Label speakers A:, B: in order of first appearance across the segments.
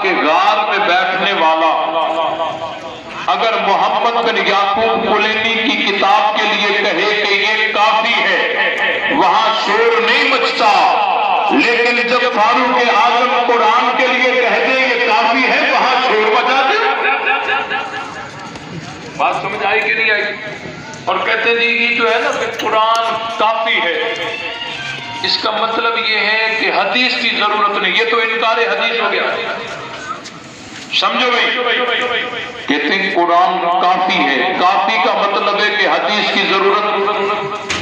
A: کے غار میں بیٹھنے والا اگر محمد بن یعقوب کلینی کی کتاب کے لیے کہے کہ یہ کافی ہے وہاں شور نہیں مچتا، لیکن جب فاروق اعظم قرآن کے لیے کہہ دے یہ کافی ہے وہاں شور مچا دے۔ بات سمجھ آئی کہ نہیں آئی؟ اور کہتے جی یہ جو ہے نا کہ قرآن کافی ہے، اس کا مطلب یہ ہے کہ حدیث کی ضرورت نہیں، یہ تو انکار حدیث ہو گیا۔ سمجھو بھائی، کہتے ہیں قرآن کافی ہے، کافی کا مطلب ہے کہ حدیث کی ضرورت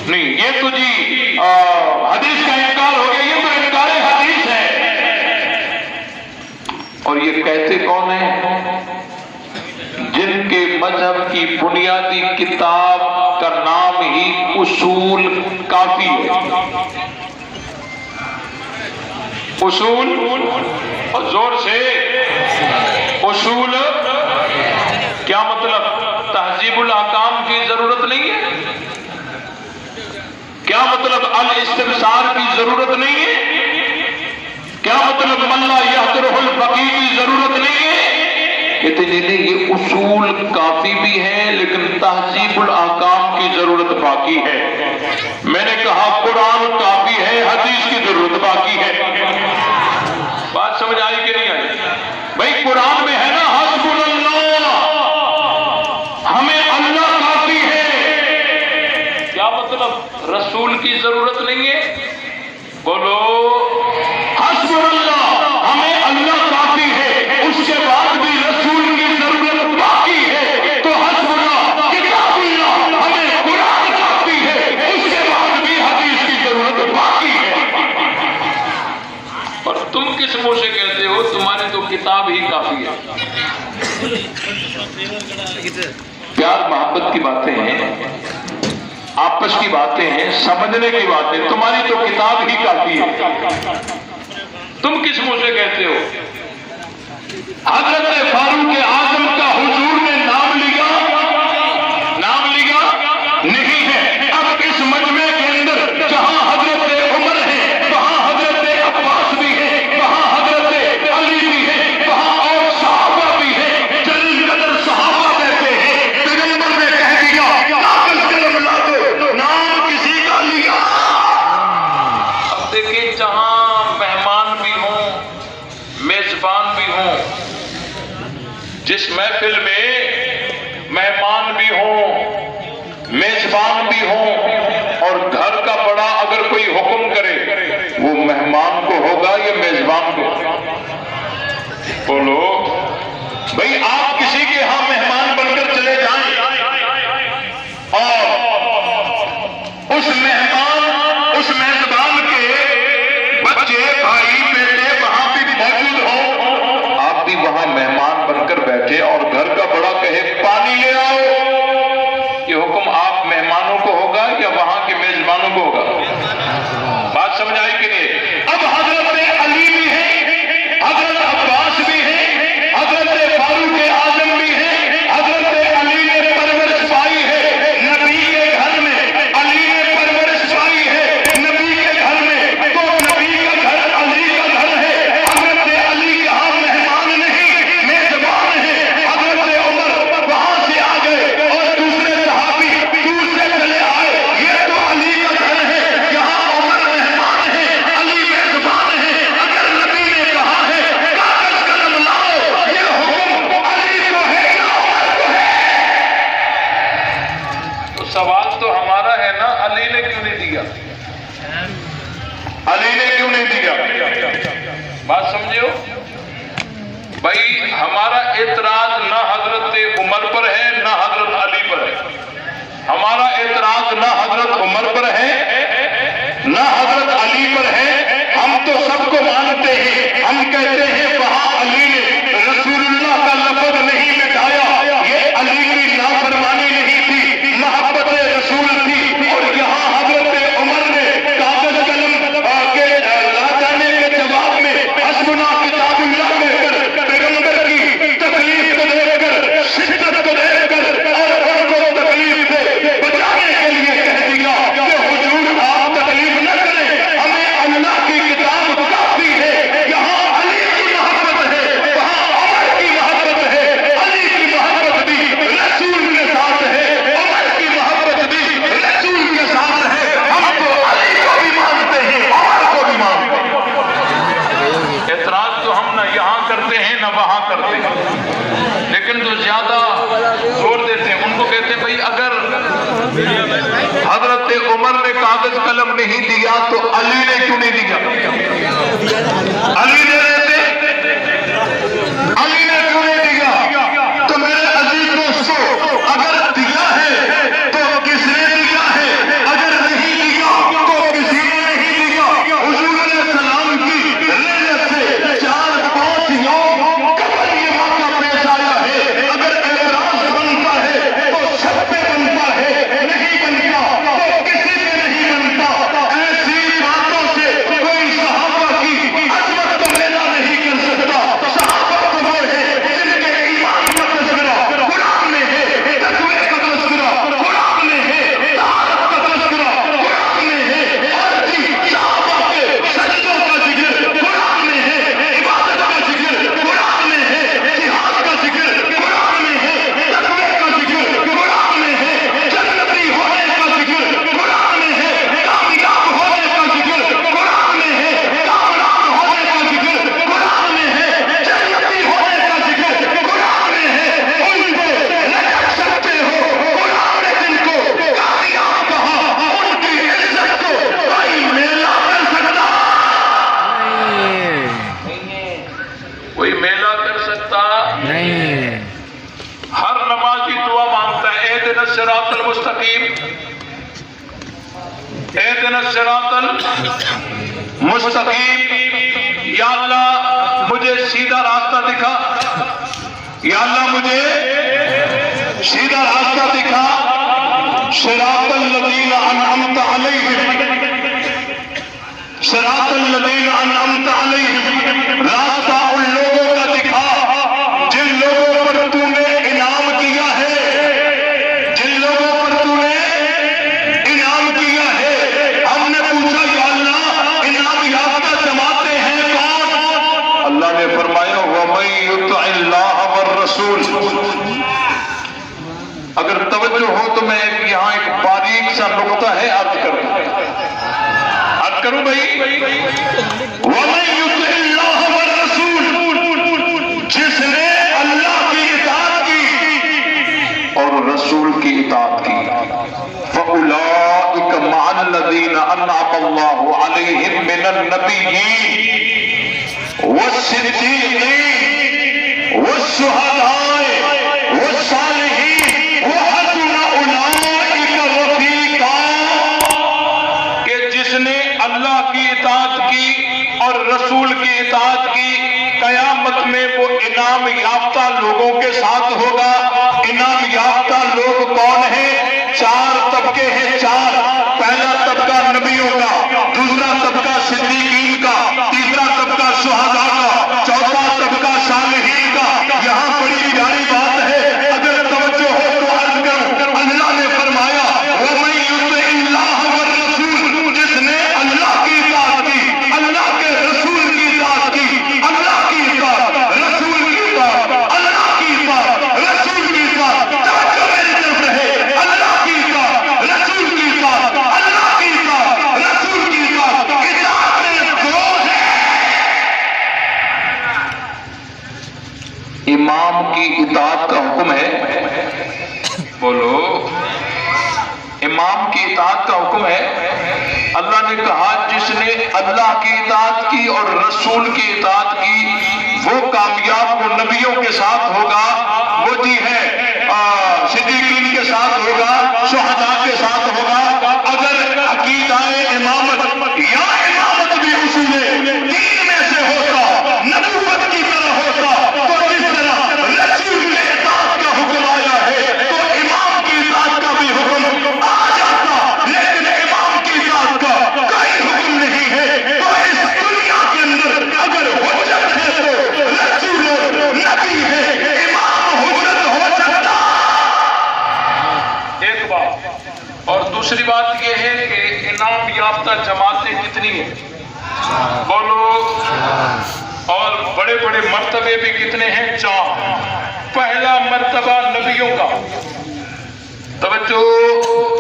A: نہیں، یہ تو جی حدیث کا انکار ہو گیا، یہ تو انکار حدیث ہے۔ اور یہ کہتے کون ہیں؟ جن کے مذہب کی بنیادی کتاب کا نام ہی اصول کافی ہے۔ اصول، اور زور سے اصول کیا مطلب؟ تہذیب الاحکام کی ضرورت نہیں ہے؟ کیا مطلب الاستبصار کی ضرورت نہیں ہے؟ کیا مطلب من لا یحضرہ الفقیہ کی ضرورت نہیں ہے؟ کہتے نہیں، یہ اصول کافی بھی ہے لیکن تہذیب الاحکام کی ضرورت باقی ہے۔ میں نے کہا قرآن کافی ہے، حدیث کی ضرورت باقی ہے۔ بات سمجھ آئی کہ نہیں آئی؟ بھائی قرآن میں ہے نا حسبنا اللہ، ہمیں اللہ کافی ہے، کیا مطلب؟ رسول کی ضرورت نہیں ہے؟ بولو حسبنا اللہ، ہمیں اللہ کافی ہے، اس کے بعد بھی رسول کی ضرورت باقی ہے، تو حسبنا کتاب اللہ، ہمیں قرآن کافی ہے، اس کے بعد بھی حدیث کی ضرورت باقی ہے۔ اور تم کس منہ سے کہتے ہو تمہاری تو کتاب ہی کافی ہے؟ پیار محبت کی باتیں ہیں، آپس کی باتیں ہیں، سمجھنے کی باتیں، تمہاری تو کتاب ہی کافی ہے۔ تم کس منہ سے کہتے ہو؟ حضرت فاروق اعظم کا حضور نے نام لیا؟ نام لیا نہیں ہے۔ اب اس مجمع کے اندر جہاں حضرت عمر ہے وہاں حضرت عباس بھی ہے، وہاں حضرت علی بھی ہے، وہاں اور صحابہ بھی ہے، جلیل قدر صحابہ بیٹھے ہیں۔ پیغمبر نے کہہ دیا کاغذ قلم لا دو، نام کسی کا لیا۔ اب دیکھیں جہاں مہمان بھی ہوں، میزبان بھی ہوں، جس محفل میں مہمان بھی ہوں، میزبان بھی ہوں، اور گھر کا بڑا اگر کوئی حکم کرے وہ مہمان کو ہوگا یا میزبان کو؟ بولو بھئی، آپ کسی کے ہاں مہمان بن کر چلے جائیں اور اس مہمان، اس میزبان کے بچے، بھائی، بیٹے وہاں بھی موجود ہوں، آپ بھی وہاں مہمان بن کر بیٹھے اور گھر کا بڑا کہے پانی لے آؤ، یہ حکم آپ مہمانوں کو ہوگا یا وہاں کے میزبانوں کو ہوگا؟ بات سمجھ آئی کہ نہیں؟ اب حضرت علی بھی ہے، حضرت عباس بھی ہے، حضرت فاروق اعظم بھی ہے، حضرت علی نے پرورش پائی ہے نبی کے گھر میں، علی نے پرورش پائی ہے نبی کے گھر میں، تو نبی کا گھر علی کا گھر ہے۔ حضرت علی یہاں مہمان نہیں میزبان ہے۔ حضرت عمر وہاں سے آ گئے اور دوسرے صحابی دور سے چلے آئے، یہ تو علی کا گھر ہے، یہاں عمر مہمان ہے، علی میزبان ہے۔ اگر نبی نے کہا ہے کاغذ قلم لاؤ، یہ حکم علی کو ہے یا عمر کو ہے؟ تو سوال تو ہمارا ہے نا، علی نے کیوں نہیں دیا؟ علی نے کیوں نہیں دیا؟ بات سمجھو بھائی، ہمارا اعتراض نہ حضرت عمر پر ہے نہ حضرت علی پر ہے، ہمارا اعتراض نہ حضرت عمر پر ہے نہ حضرت علی پر ہے۔ ہم تو سب کو مانتے ہیں، ہم کہتے ہیں وہاں علی نے رسول اللہ کا لفظ نہیں مٹایا، یہ علی کی نافرمانی نہیں تھی، محبت رسول تھی، اور یہاں حضرت عمر نے کاغذ قلم کے لا جانے کے جواب میں حسبنا کتاب اللہ میں پیغمبر کی تکلیف کو دیکھ کر، شدت کو دیکھ کر، اور ان کو تکلیف سے بچانے کے لیے کہہ دیا کہ حضور آپ تکلیف نہ کریں، ہمیں اللہ کی کتاب کافی ہے، یہاں علی کی محبت ہے، کرتے ہیں، لیکن جو زیادہ زور دیتے ہیں ان کو کہتے ہیں بھائی اگر حضرت عمر نے کاغذ قلم نہیں دیا تو علی نے کیوں نہیں دیا؟ علی نے رہتے، علی نے کیوں نہیں دیا؟ تو میرے عزیز دوستو، اگر دیا ہے تو کس نے دیا ہے؟ اگر نہیں دیا تو کسی نے نہیں دیا۔ حضور علیہ السلام کی رحمت سے 4-5 یوم قبل یہ واقعہ پیش آیا ہے۔ اگر اعتراض بنتا ہے تو سب پہ بنتا ہے، نہیں بنتا تو کسی پہ نہیں بنتا۔ ایسی باتوں سے کوئی صحابہ کی عظمت کو میلا نہیں کر سکتا۔ صحابہ تو وہ ہے جن کے ایمان کا تذکرہ قرآن میں ہے، تقوی کا تذکرہ قرآن میں ہے، طہارت کا تذکرہ قرآن میں ہے، ہر چیز صحابہ کے سجدوں کا ذکر قرآن میں ہے، عبادت کا ذکر قرآن میں ہے، جہاد کا ذکر قرآن میں ہے، تقوی کا ذکر قرآن میں ہے، جنتی ہونے کا ذکر قرآن میں ہے، کامیاب ہونے کا ذکر قرآن میں ہے، کامیاب ہونے کا ذکر قرآن میں ہے، جنتی ہونے کا ذکر قرآن میں ہے۔ ان کو لٹک سکتے ہو، قرآن نے جن کو کامیاب کہا، ان کی عزت کو کوئی میلہ کر سکتا؟ کوئی میلہ کر سکتا
B: نہیں۔
A: ہر نمازی دعا مانگتا ہے، اہدنا الصراط المستقیم، اہدنا الصراط المستقیم، یا اللہ مجھے سیدھا راستہ دکھا، یا اللہ مجھے سیدھا راستہ دکھا، صراط الذین انعمت علیہم، صراط الذین انعمت علیہم، راستہ ان لوگوں کا دکھا جن لوگوں پر تو نے انعام کیا ہے، جن لوگوں پر تو نے انعام کیا ہے۔ ہم نے پوچھا یا اللہ انعام یافتہ جماعتیں ہیں کون؟ اللہ نے فرمایا وَمَن يُطِعِ اللَّهَ وَالرَّسُولَ۔ اگر توجہ ہو تو میں یہاں ایک باریک سا نقطہ ہے عرض کروں بھائی، وَمَن يُطِعِ اللَّهَ وَالرَّسُولَ، جس نے اللہ کی اطاعت کی اور رسول کی اطاعت کی، فَأُولَٰئِكَ مَعَ الَّذِينَ أَنْعَمَ اللَّهُ عَلَيْهِم مِّنَ النَّبِيِّينَ وَالصِّدِّيقِينَ وَالشُّهَدَاءِ وَالصَّالِحِينَ وَحَسُنَ أُولَٰئِكَ رَفِيقًا، کہ جس نے اللہ کی اطاعت کی اور رسول کی اطاعت کی، قیامت میں وہ انعام یافتہ لوگوں کے ساتھ ہوگا۔ انعام یافتہ لوگ کون ہیں؟ 4 طبقے ہیں، 4۔ پہلا طبقہ نبیوں کا، دوسرا طبقہ صدیقین کا، تیسرا طبقہ شہداء کا، چوتھا طبقہ صالحین کا۔ یہاں بڑی پیاری بات ہے، اگر توجہ ہو تو عرض کروں، اللہ نے فرمایا وَمَن يُطِعِ اللَّهَ وَالرَّسُولَ، جس نے اللہ کی اطاعت کی، اللہ کے رسول کی اطاعت کی، اللہ کی اطاعت، رسول کی اطاعت، اللہ کی اطاعت، رسول کی اطاعت، توجہ میری طرف رہے، اللہ کی اطاعت، رسول کی اطاعت، اللہ کی اطاعت، رسول کی اطاعت، اطاعت میں 2 ہے۔ امام کی اطاعت کا حکم ہے، بولو، امام کی اطاعت کا حکم ہے۔ اللہ نے کہا جس نے اللہ کی اطاعت کی اور رسول کی اطاعت کی وہ کامیاب، وہ نبیوں کے ساتھ ہوگا، وہ جی ہے صدیقین کے ساتھ ہوگا، شہداء کے ساتھ ہوگا۔ اگر عقیدہ امامت یا امامت بھی اصول دین میں سے ہوتا، نبوت کی طرح ہوتا، تو جس طرح رسول کی اطاعت کا حکم آیا ہے تو امام کی اطاعت کا بھی حکم آ جاتا، لیکن امام کی اطاعت کا کوئی حکم نہیں ہے۔ تو اس دنیا کے اندر اگر حجت ہے تو رسول نبی ہے، امام حجت ہو سکتا۔ ایک بات، اور دوسری بات یہ ہے کہ انعام یافتہ جماعتیں کتنی ہیں؟ بولو، اور بڑے بڑے مرتبے بھی کتنے ہیں؟ 4۔ پہلا مرتبہ نبیوں کا، توجہ،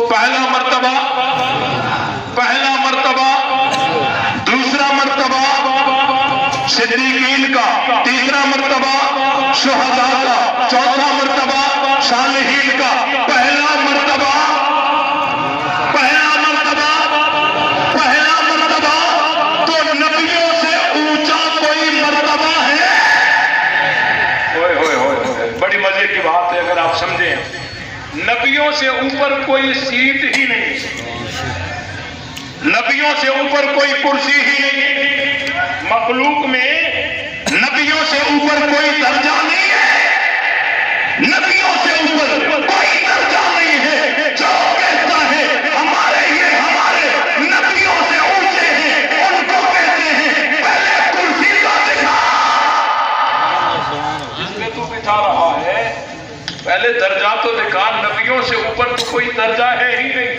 A: پہلا مرتبہ، دوسرا مرتبہ صدیقین کا، تیسرا مرتبہ شہداء کا، چوتھا مرتبہ صالحین کا، پہلا مرتبہ تو نبیوں سے اونچا کوئی مرتبہ ہے؟ بڑی مزے کی بات ہے اگر آپ سمجھیں، نبیوں سے اوپر کوئی سیٹ ہی نہیں، نبیوں سے اوپر کوئی کرسی ہی نہیں، مخلوق میں نبیوں سے اوپر کوئی درجہ نہیں ہے، نبیوں سے اوپر کوئی درجہ نہیں ہے۔ جو کہتا ہے ہمارے نبیوں سے اونچے ہیں، ان کو کہتے ہیں پہلے کرسی کا دکھا، جس پہ تو بٹھا رہا ہے پہلے درجہ تو دکھا۔ نبیوں سے اوپر تو کوئی درجہ ہے ہی نہیں،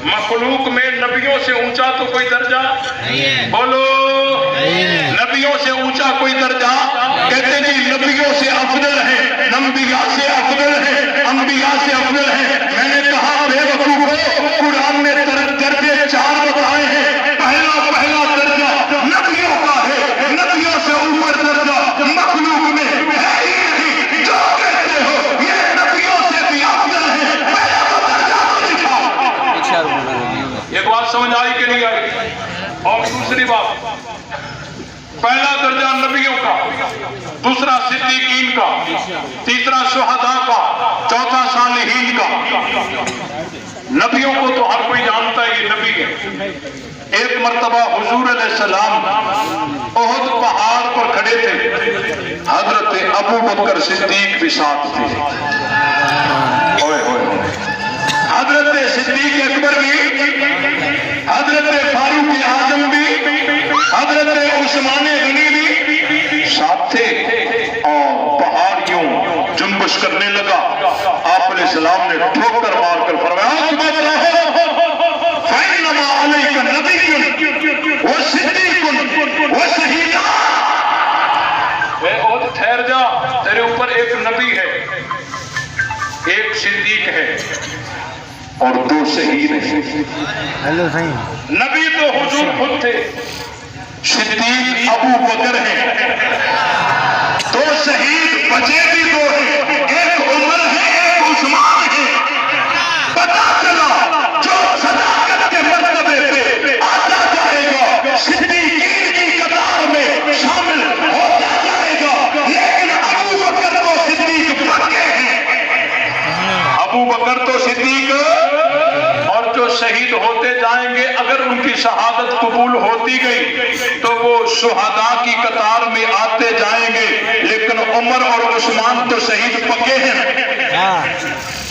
A: مخلوق میں نبیوں سے اونچا تو کوئی درجہ بولو، نبیوں سے اونچا کوئی درجہ، کہتے جی نبیوں سے افضل ہے، انبیاء سے افضل ہے، انبیاء سے افضل ہے۔ میں نے کہا بے وقوفو، قرآن نے درجے 4 بتائے ہیں، پہلا درجہ نبیوں کا ہے، نبیوں سے اوپر درجہ مخلوق میں ہے ہی نہیں۔ جو کہتے ہو یہ نبیوں سے بھی افضل ہے، پہلا درجہ دکھاؤ۔ ایک بات سمجھ آئی کہ نہیں آئی؟ اور دوسری بات، پہلا درجہ نبیوں کا، دوسرا صدیقین کا، تیسرا شہداء کا، چوتھا صالحین کا۔ نبیوں کو تو ہر کوئی جانتا ہے یہ نبی ہے۔ ایک مرتبہ حضور علیہ السلام احد پہاڑ پر کھڑے تھے، حضرت ابو بکر صدیق بھی ساتھ تھے، حضرت صدیق اکبر بھی، حضرت فاروق اعظم بھی، حضرت عثمان غنی بھی ساتھ تھے، اور پہاڑ یوں جنبش کرنے لگا۔ آپ علیہ السلام نے ٹھوکر مار کر فرمایا فَإِنَّمَا عَلَيْكَ نَبِيٌّ وَصِدِّيقٌ وَشَهِيدٌ۔ اے احد ٹھہر جا، تیرے اوپر ایک نبی ہے، ایک صدیق ہے اور 2 شہید ہیں۔ نبی تو حضور خود تھے، صدیق ابو بکر ہیں، 2 شہید بچے بھی 2 ہیں، ایک عمر ہے ایک عثمان ہے۔ پتا چلا جو صداقت کے مرتبے پہ آتا جائے گا صدیقین کی قطار میں شامل ہوتا جائے گا، لیکن ابو بکر تو صدیق پکے ہیں، ابو بکر تو صدیق، اور جو شہید ہوتے جائیں گے اگر ان کی شہادت قبول ہوتی گئی تو وہ شہداء کی قطار میں آتے جائیں گے، لیکن عمر اور عثمان تو شہید پکے ہیں،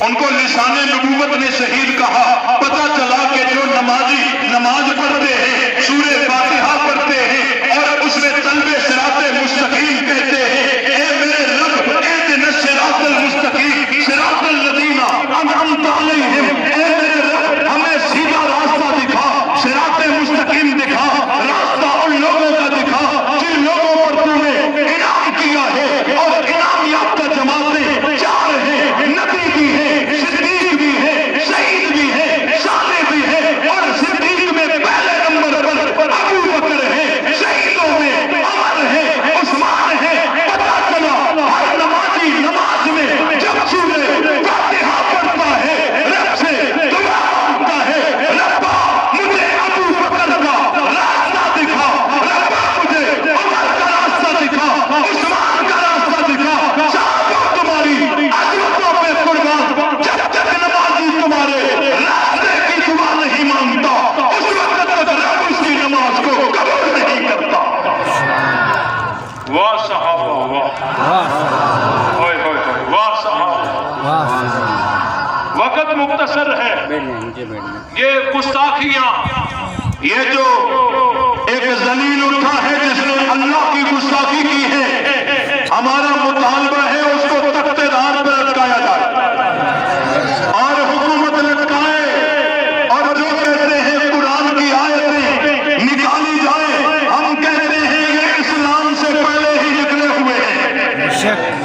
A: ان کو لسان نبوت نے شہید کہا۔ پتا چلا کہ جو نمازی نماز پڑھتے ہیں، سورہ فاتحہ پڑھتے ہیں اور اس میں طلب صراط مستقیم کہتے ہیں، اے میرے رب اہدنا الصراط المستقیم صراط الذین انعمت علیہم، اے میرے رب ہمیں سیدھا راستہ دکھا، صراط مستقیم دکھا، راستہ ان لوگوں کا دکھا جن لوگوں پر تو نے انعام کیا ہے، اور انعام یافتہ جماعتیں 4 ہیں، نبی بھی ہے، صدیق بھی ہے، شہید بھی ہے، صالح بھی ہے، اور صدیق میں پہلے نمبر پر ابو بکر ہے، شہیدوں میں عمر ہے، عثمان ہے۔ پتا چلا ہر نمازی نماز میں جب سورہ فاتحہ پڑھتا ہے رب سے دعا مانگتا ہے، ربا مجھے ابو بکر کا راستہ دکھا، ربا مجھے عمر کا راستہ دکھا، عثمان کا راستہ دکھا، صحابہ تمہاری عظمتوں پہ قربان، جب تک نمازی تمہارے راستے کی دعا نہیں مانگتا اس وقت تک رب اس کی نماز کو قبول نہیں کرتا۔ واہ صحابہ، واہ صحابہ۔ وقت مختصر ہے، یہ گستاخیاں، یہ جو ایک ذلیل اٹھا ہے جس نے اللہ کی گستاخی کی ہے، ہمارا مطالبہ ہے اس کو تختے دار پر لٹکایا جائے اور حکومت لٹکائے، اور جو کہتے ہیں قرآن کی آیتیں نکالی جائے۔ ہم کہتے ہیں یہ اسلام سے پہلے ہی نکلے ہوئے ہیں،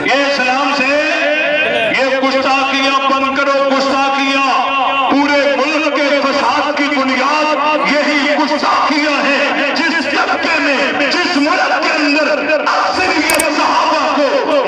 A: یہ اسلام سے، یہ گستاخیاں بند کرو، گستاخیاں پورے ملک کے فساد کی بنیاد یہی گستاخیاں ہیں۔ جس طبقے میں، جس ملک کے اندر اکثریت صحابہ کو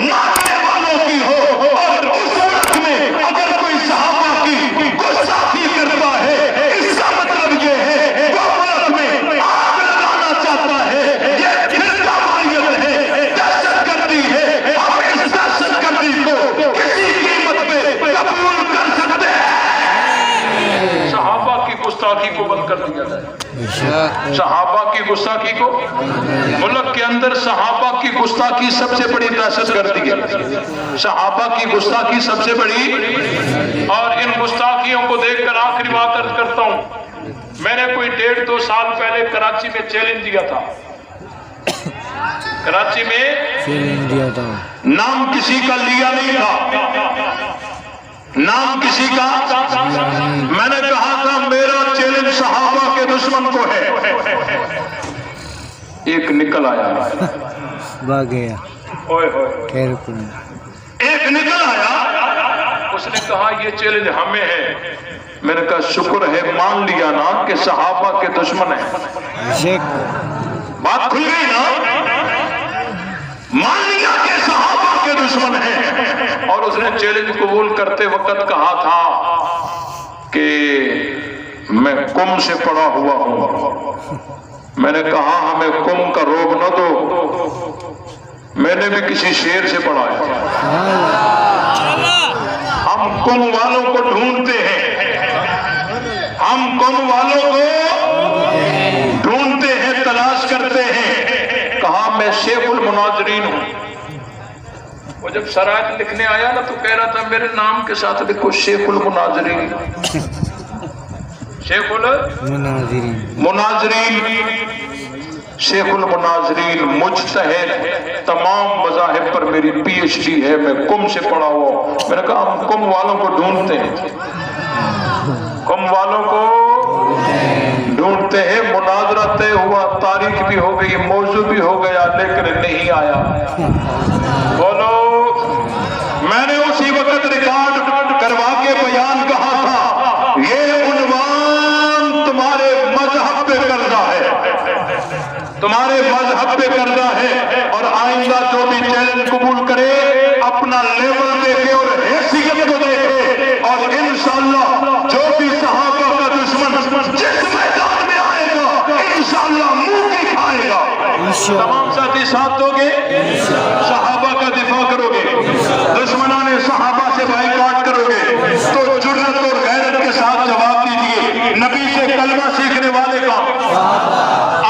A: صحابہ کی گستاخی کو؟ ملک کے اندر صحابہ کی گستاخی سب سے بڑی دہشت گردی ہے، صحابہ کی گستاخی سب سے بڑی۔ اور ان گستاخیوں کو دیکھ کر آخری بات عرض کرتا ہوں، میں نے کوئی 1.5-2 سال پہلے کراچی میں چیلنج دیا تھا، کراچی میں چیلنج دیا تھا، نام کسی کا لیا نہیں تھا، نام کسی کا، میں نے کہا تھا میرا چیلنج صحابہ کے دشمن کو ہے، ایک نکل آیا،
B: بھاگ گیا،
A: ایک نکل آیا، اس نے کہا یہ چیلنج ہمیں ہے۔ میں نے کہا شکر ہے مان لیا نا کہ صحابہ کے دشمن ہیں، بات کھل گئی نا، مان لیا کہ صحابہ کے دشمن ہیں۔ اور اس نے چیلنج قبول کرتے وقت کہا تھا کہ میں قم سے پڑا ہوا ہوں۔ میں نے کہا ہمیں قم کا روب نہ دو، میں نے بھی کسی شیر سے پڑھا ہے، ہم قم والوں کو ڈھونڈتے ہیں، ہم قم والوں کو ڈھونڈتے ہیں، تلاش کرتے ہیں۔ کہا میں شیخ المناظرین ہوں۔ وہ جب شرائط لکھنے آیا نا تو کہہ رہا تھا میرے نام کے ساتھ لکھو شیخ المناظرین، شیخ المناظرین، شیخ المناظرین، مجتہد، تمام مذاہب پر میری پی ایچ ڈی ہے، میں قم سے پڑھا ہوا۔ میں نے کہا ہم قم والوں کو ڈھونڈتے ہیں، قم والوں کو ڈھونڈتے ہیں۔ مناظرہ طے ہوا، تاریخ بھی ہو گئی، موضوع بھی ہو گیا، لیکن نہیں آیا۔ بولو، میں نے اسی وقت ریکارڈ کروا کے بیان کہا تھا یہ عنوان تمہارے مذہب پہ قرضہ ہے، تمہارے مذہب پہ قرضہ ہے، اور آئندہ جو بھی چیلنج قبول کرے اپنا لیول دیکھے اور حیثیت کو دیکھے، اور انشاءاللہ جو بھی صحابہ کا دشمن جس میدان میں آئے گا انشاءاللہ منہ کی کھائے گا۔ تمام ساتھی ساتھ دو گے، صحابہ کا دفاع کرو گے، دشمنان صحابہ سے بائیکاٹ کرو گے، تو جرأت اور غیرت کے ساتھ جواب دیجئے نبی سے کلمہ سیکھنے والے کا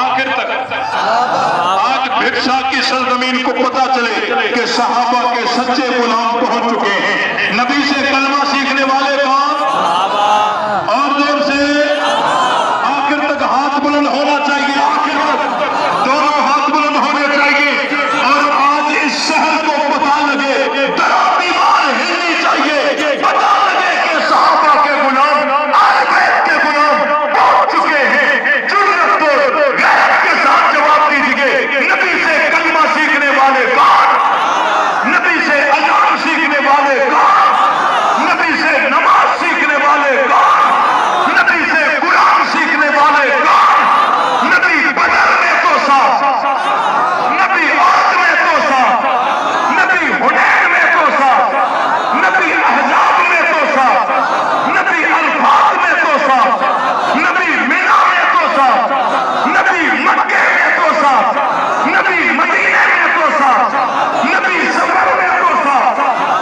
A: آخر تک آج بھکشا کی سرزمین کو پتا چلے کہ صحابہ کے سچے غلام پہنچ چکے ہیں۔ نبی سے کلمہ سیکھنے والے کا اور زور سے آخر تک ہاتھ بلند ہونا چاہیے، آخر تک دونوں ہاتھ بلند ہونے چاہیے، اور آج اس شہر کو پتا لگے، دیوار ہلنی چاہیے، پتا لگے کہ صحابہ کے غلام، اہل بیت کے غلام پہنچ چکے ہیں۔ جرأت اور غیرت کے ساتھ جواب دیجیے نبی سے کلمہ سیکھنے والے کون؟ نبی سے اذان سیکھنے والے کون؟ نبی سے نماز سیکھنے والے کون؟ نبی سے قرآن سیکھنے والے کون؟ نبی بدر میں تو ساتھ، نبی عہد میں تو ساتھ، نبی حنین میں تو ساتھ، نبی احزاب میں تو ساتھ، نبی الفاظ میں تو ساتھ، نبی مینا میں تو ساتھ، نبی مکے میں تو ساتھ، نبی مدینے میں تو ساتھ، نبی سفر میں تو ساتھ،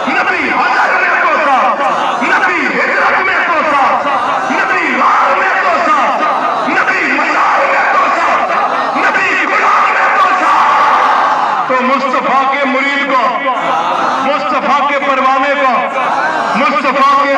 A: نبی حجر میں تو ساتھ، نبی ہجرت میں تو ساتھ، نبی غار میں تو ساتھ، نبی مزار میں تو ساتھ، نبی غلام میں تو ساتھ۔ تو مصطفیٰ کے مرید کو، مصطفیٰ کے پروانے کو، مصطفیٰ کے